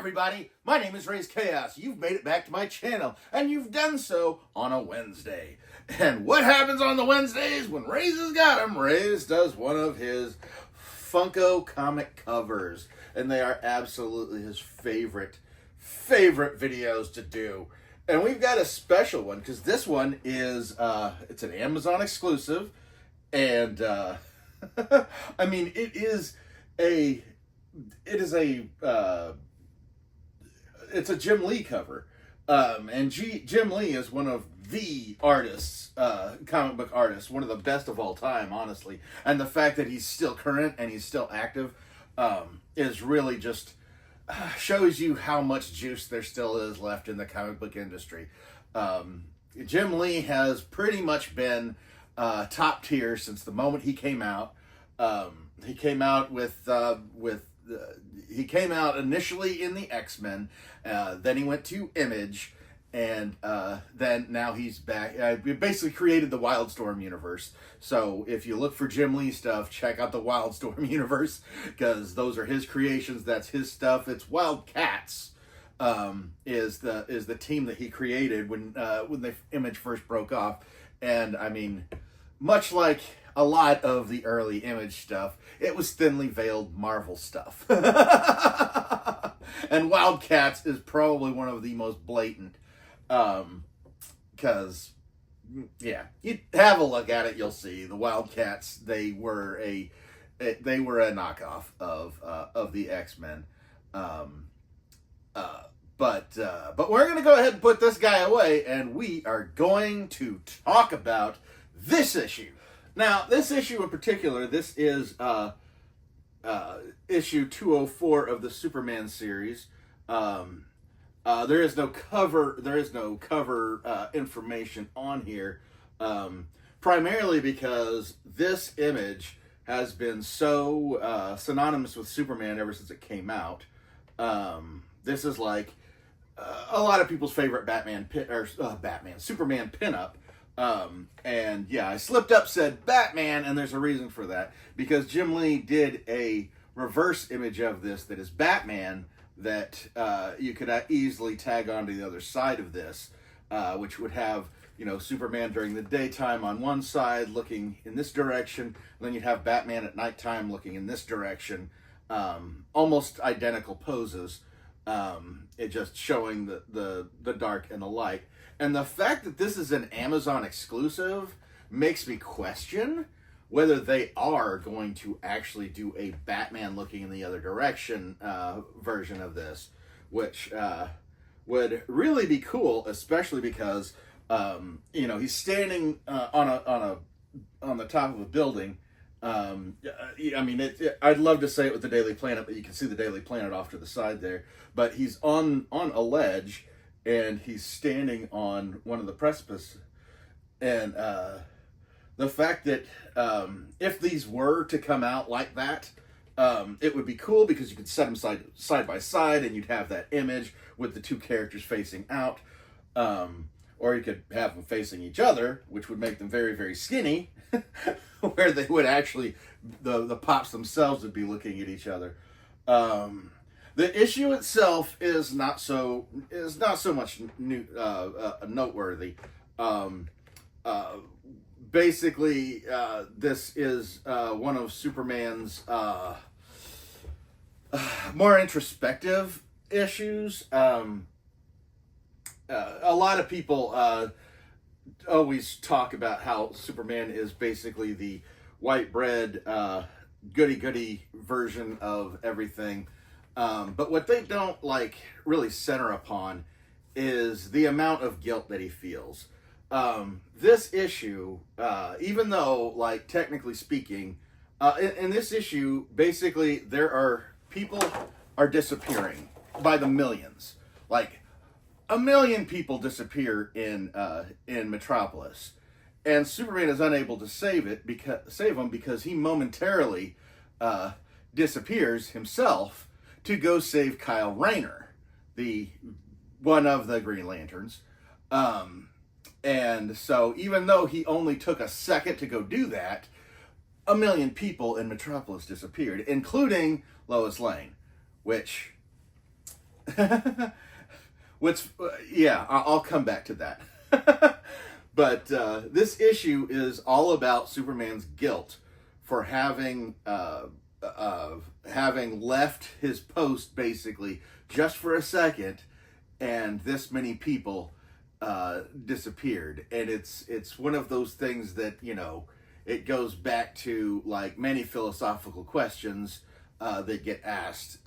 everybody, my name is Raze Chaos. You've made it back to my channel, and you've done so on a Wednesday. And what happens on the Wednesdays when Raze has got him? Raze does one of his Funko comic covers, and they are absolutely his favorite videos to do. And we've got a special one, because this one is, it's an Amazon exclusive, and, I mean, it's a Jim Lee cover. And Jim Lee is one of the artists, comic book artists, one of the best of all time, honestly. And the fact that he's still current and he's still active, is really just, shows you how much juice there still is left in the comic book industry. Jim Lee has pretty much been, top tier since the moment he came out. He came out he came out initially in the X-Men, then he went to Image, and then now he's back. We basically created the Wildstorm universe. So if you look for Jim Lee stuff, check out the Wildstorm universe, because those are his creations. That's his stuff. It's Wildcats is the team that he created when the Image first broke off. And I mean, much like a lot of the early Image stuff, it was thinly veiled Marvel stuff. And Wildcats is probably one of the most blatant, because, yeah, you have a look at it, you'll see the Wildcats. They were a knockoff of the X-Men. But we're going to go ahead and put this guy away, and we are going to talk about this issue. Now, this issue in particular, this is issue 204 of the Superman series. There is no cover information on here, primarily because this image has been so synonymous with Superman ever since it came out. This is like a lot of people's favorite Superman pinup. And yeah, I slipped up, said Batman, and there's a reason for that, because Jim Lee did a reverse image of this that is Batman that you could easily tag onto the other side of this, which would have, you know, Superman during the daytime on one side looking in this direction, and then you'd have Batman at nighttime looking in this direction. Almost identical poses, it just showing the dark and the light. And the fact that this is an Amazon exclusive makes me question whether they are going to actually do a Batman looking in the other direction version of this, which would really be cool, especially because you know, he's standing on the top of a building. I mean, I'd love to say it with the Daily Planet, but you can see the Daily Planet off to the side there. But he's on a ledge, and he's standing on one of the precipices. And the fact that if these were to come out like that, it would be cool, because you could set them side by side, and you'd have that image with the two characters facing out. Or you could have them facing each other, which would make them very, very skinny, where they would actually, the pops themselves would be looking at each other. The issue itself is not so much noteworthy. Basically, this is one of Superman's more introspective issues. A lot of people always talk about how Superman is basically the white bread, goody-goody version of everything. But what they don't really center upon is the amount of guilt that he feels. This issue, even though, technically speaking, in this issue, basically people are disappearing by the millions. Like, 1 million people disappear in Metropolis, and Superman is unable to save them because he momentarily disappears himself to go save Kyle Rayner, one of the Green Lanterns. And so even though he only took a second to go do that, 1 million people in Metropolis disappeared, including Lois Lane, which Yeah, I'll come back to that. But this issue is all about Superman's guilt for having left his post basically just for a second, and this many people disappeared. And it's one of those things that, it goes back to like many philosophical questions that get asked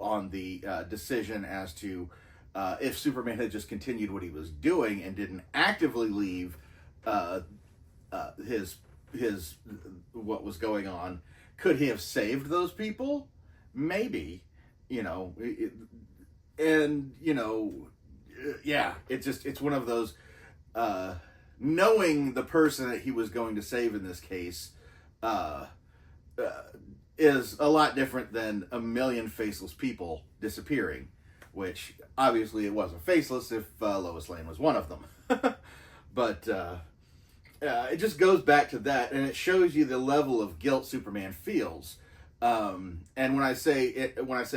on the decision as to if Superman had just continued what he was doing and didn't actively leave his what was going on, could he have saved those people? Maybe, yeah, it's one of those, knowing the person that he was going to save in this case, is a lot different than a million faceless people disappearing, which obviously it wasn't faceless if Lois Lane was one of them. But it just goes back to that, and it shows you the level of guilt Superman feels. And when I say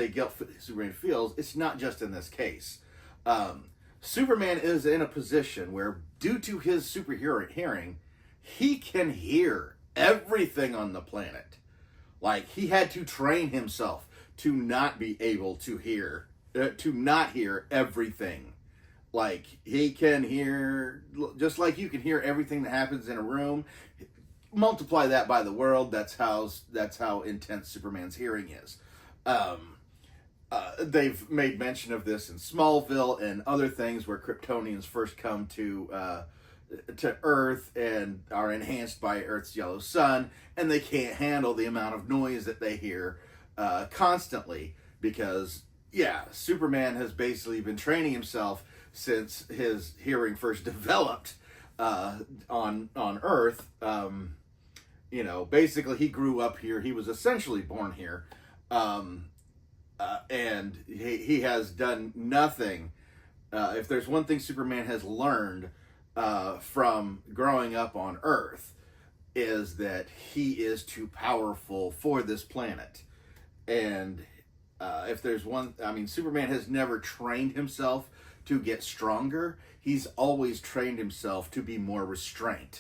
guilt Superman feels, it's not just in this case. Superman is in a position where, due to his super hearing, he can hear everything on the planet. Like, he had to train himself to not be able to hear, to not hear everything. Like, he can hear, just like you can hear everything that happens in a room. Multiply that by the world. That's how intense Superman's hearing is. They've made mention of this in Smallville and other things where Kryptonians first come to Earth and are enhanced by Earth's yellow sun, and they can't handle the amount of noise that they hear constantly because, yeah, Superman has basically been training himself since his hearing first developed on Earth. Basically he grew up here. He was essentially born here. And he has done nothing. If there's one thing Superman has learned from growing up on Earth, is that he is too powerful for this planet. And if there's one, Superman has never trained himself to get stronger. He's always trained himself to be more restrained.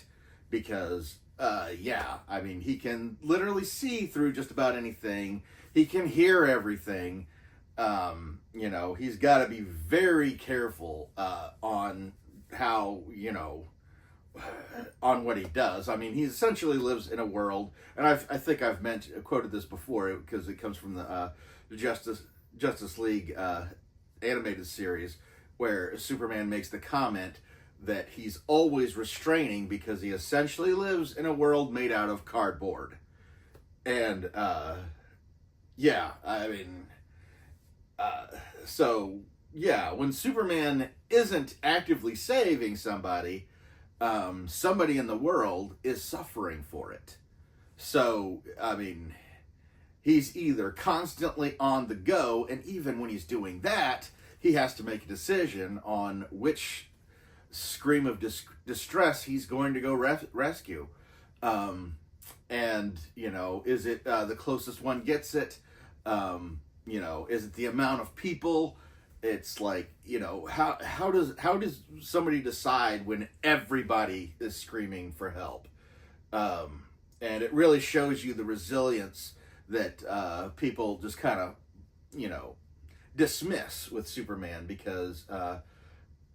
Because, he can literally see through just about anything. He can hear everything. He's got to be very careful on how, on what he does. He essentially lives in a world, and I think I've quoted this before because it comes from the Justice League animated series, where Superman makes the comment that he's always restraining because he essentially lives in a world made out of cardboard. And when Superman isn't actively saving somebody, somebody in the world is suffering for it. So, he's either constantly on the go, and even when he's doing that, he has to make a decision on which scream of distress he's going to go rescue. Is it the closest one gets it? Is it the amount of people? It's like, how does somebody decide when everybody is screaming for help? And it really shows you the resilience that people just kind of, dismiss with Superman, because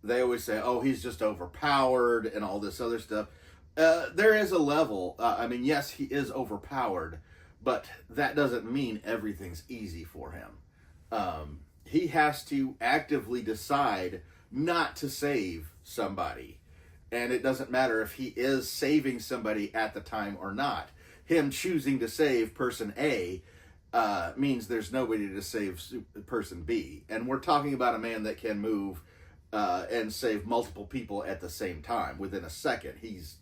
they always say, oh, he's just overpowered and all this other stuff. There is a level. Yes, he is overpowered, but that doesn't mean everything's easy for him. He has to actively decide not to save somebody. And it doesn't matter if he is saving somebody at the time or not. Him choosing to save person A means there's nobody to save person B. And we're talking about a man that can move and save multiple people at the same time within a second. He's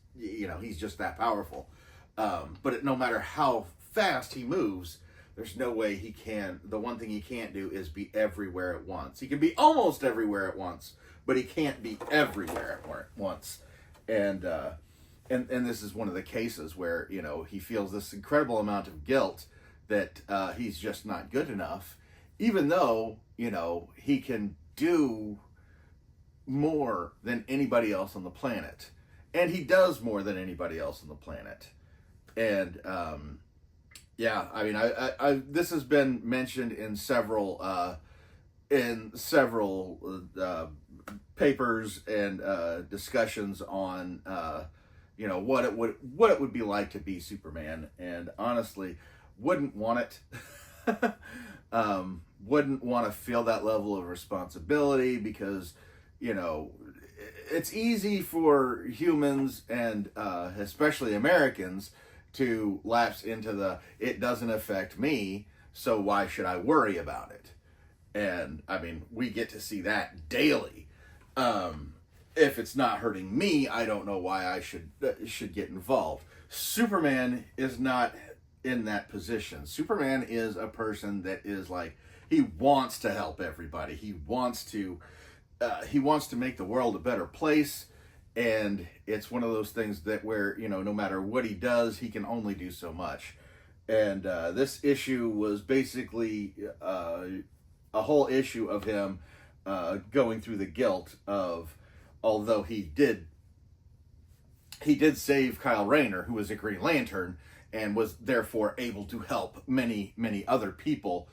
just that powerful. But no matter how fast he moves, there's no way he can. The one thing he can't do is be everywhere at once. He can be almost everywhere at once, but he can't be everywhere at once. And this is one of the cases where, he feels this incredible amount of guilt that he's just not good enough, even though, he can do more than anybody else on the planet. And he does more than anybody else on the planet. And, yeah, I mean, I this has been mentioned in several papers and discussions on what it would be like to be Superman, and honestly, wouldn't want it. Wouldn't want to feel that level of responsibility because it's easy for humans and especially Americans to lapse into it doesn't affect me, so why should I worry about it? And I mean, we get to see that daily. If it's not hurting me, I don't know why I should get involved. Superman is not in that position. Superman is a person that is like, he wants to help everybody. He wants to make the world a better place. And it's one of those things that where, no matter what he does, he can only do so much. And this issue was basically a whole issue of him going through the guilt of, although he did save Kyle Rayner, who was a Green Lantern, and was therefore able to help many, many other people,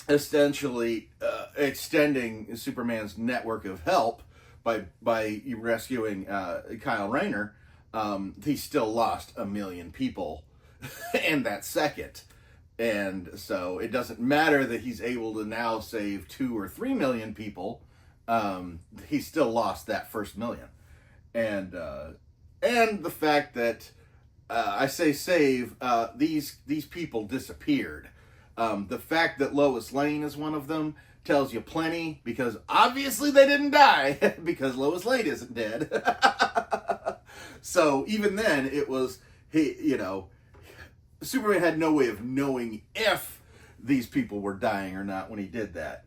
essentially extending Superman's network of help by rescuing Kyle Rayner. He still lost 1 million people in that second. And so it doesn't matter that he's able to now save 2 or 3 million people. He still lost that first million. And the fact that I say save, these people disappeared. The fact that Lois Lane is one of them tells you plenty, because obviously they didn't die because Lois Lane isn't dead. So even then, it was Superman had no way of knowing if these people were dying or not when he did that.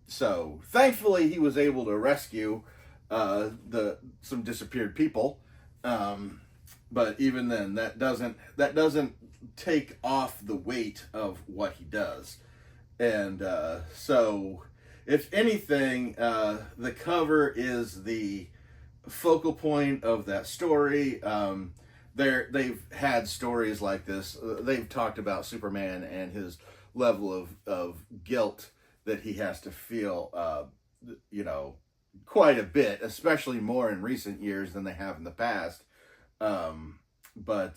So thankfully, he was able to rescue some disappeared people. But even then, that doesn't take off the weight of what he does. And so, if anything, the cover is the focal point of that story. They've had stories like this. They've talked about Superman and his level of guilt that he has to feel, quite a bit, especially more in recent years than they have in the past. But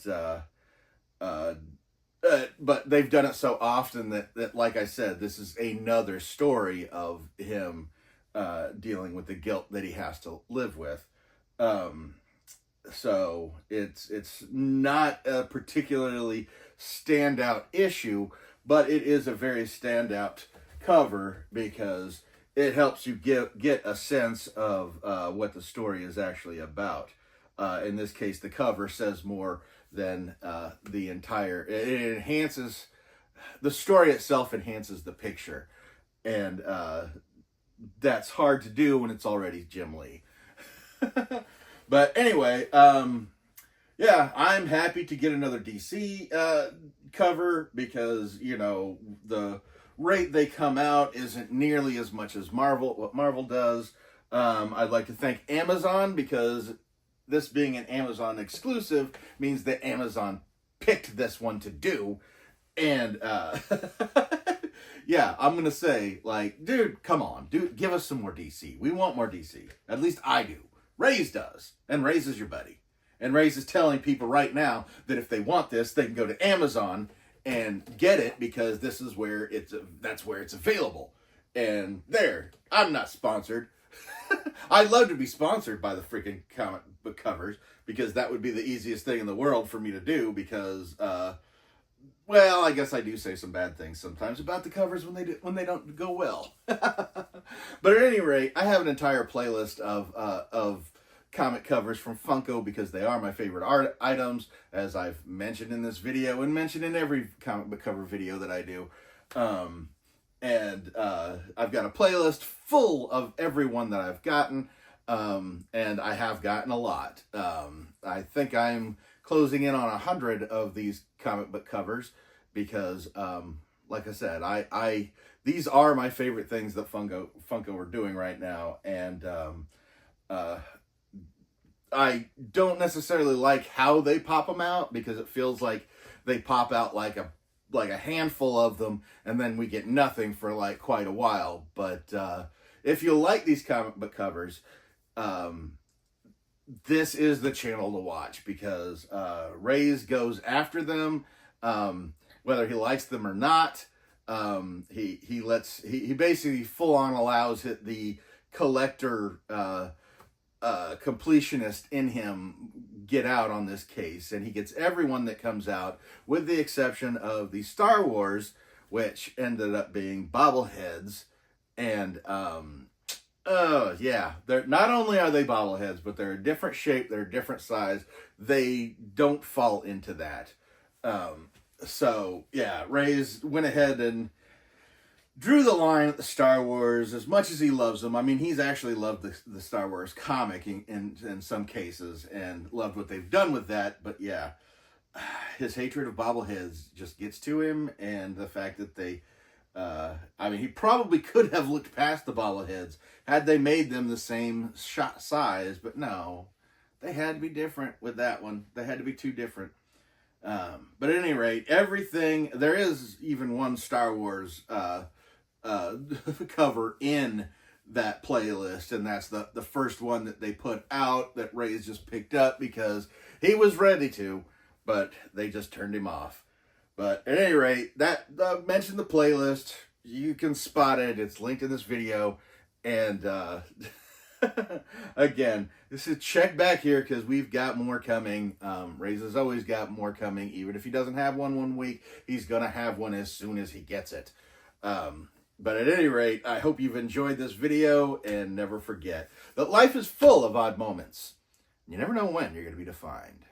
they've done it so often that, like I said, this is another story of him dealing with the guilt that he has to live with. So it's not a particularly standout issue, but it is a very standout cover because it helps you get a sense of what the story is actually about. In this case, the cover says more than the entire. It enhances the story itself, enhances the picture, and that's hard to do when it's already Jim Lee. But anyway, yeah, I'm happy to get another DC cover because the rate they come out isn't nearly as much as what Marvel does. I'd like to thank Amazon because this being an Amazon exclusive means that Amazon picked this one to do. And yeah, I'm going to say, dude, come on. Dude, give us some more DC. We want more DC. At least I do. Raze does. And Raze is your buddy. And Raze is telling people right now that if they want this, they can go to Amazon and get it because this is where that's where it's available. And there, I'm not sponsored. I'd love to be sponsored by the freaking comic book covers because that would be the easiest thing in the world for me to do because, well, I guess I do say some bad things sometimes about the covers when they don't go well. But at any rate, I have an entire playlist of comic covers from Funko because they are my favorite art items, as I've mentioned in this video and mentioned in every comic book cover video that I do. And I've got a playlist full of every one that I've gotten, and I have gotten a lot. I think I'm closing in on 100 of these comic book covers because, like I said, these are my favorite things that Funko are doing right now, and I don't necessarily like how they pop them out, because it feels like they pop out like a handful of them, and then we get nothing for like quite a while. But if you like these comic book covers, this is the channel to watch, because Raze goes after them, whether he likes them or not. He basically full on allows the collector completionist in him get out on this case, and he gets everyone that comes out, with the exception of the Star Wars, which ended up being bobbleheads. And yeah, they're not only are they bobbleheads, but they're a different shape, they're a different size. They don't fall into that. So yeah, Raze went ahead and drew the line at the Star Wars. As much as he loves them, I mean, he's actually loved the Star Wars comic in some cases, and loved what they've done with that. But yeah, his hatred of bobbleheads just gets to him, and the fact that they, I mean, he probably could have looked past the bobbleheads had they made them the same size, but no, they had to be different with that one. They had to be too different. But at any rate, everything, there is even one Star Wars cover in that playlist, and that's the first one that they put out that Raze just picked up because he was ready to, but they just turned him off. But at any rate, that mention the playlist, you can spot it. It's linked in this video. And again, this is check back here, because we've got more coming. Raze has always got more coming. Even if he doesn't have one week, he's going to have one as soon as he gets it. But at any rate, I hope you've enjoyed this video, and never forget that life is full of odd moments. You never know when you're going to be defined.